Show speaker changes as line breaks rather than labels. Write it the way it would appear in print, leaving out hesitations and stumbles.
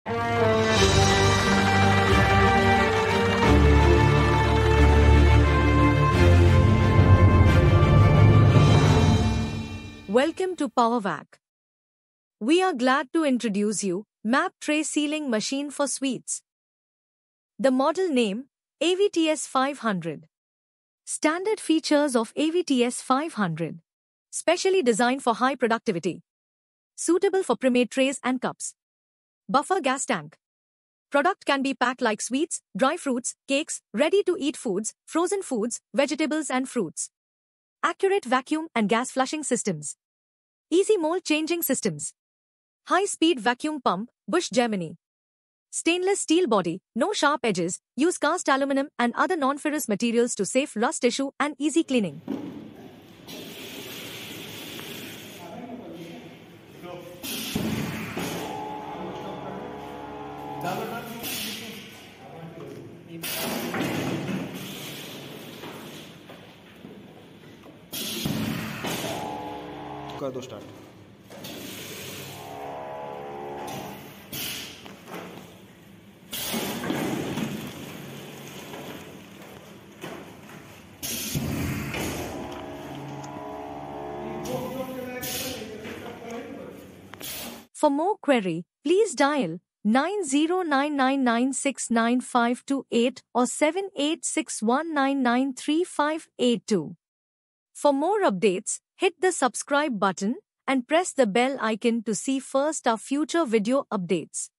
Welcome to Powervac. We are glad to introduce you Map Tray Sealing Machine for Sweets. The model name AVTS 500. Standard features of AVTS 500. Specially designed for high productivity. Suitable for pre-made trays and cups. Buffer gas tank. Product can be packed like sweets, dry fruits, cakes, ready-to-eat foods, frozen foods, vegetables and fruits. Accurate vacuum and gas flushing systems. Easy mold changing systems. High-speed vacuum pump, Bush Gemini. Stainless steel body, no sharp edges, use cast aluminum and other non-ferrous materials to save rust issue and easy cleaning.
कर दो start.
For more query, please dial 9099969528 or 7861993582. For more updates, hit the subscribe button and press the bell icon to see first our future video updates.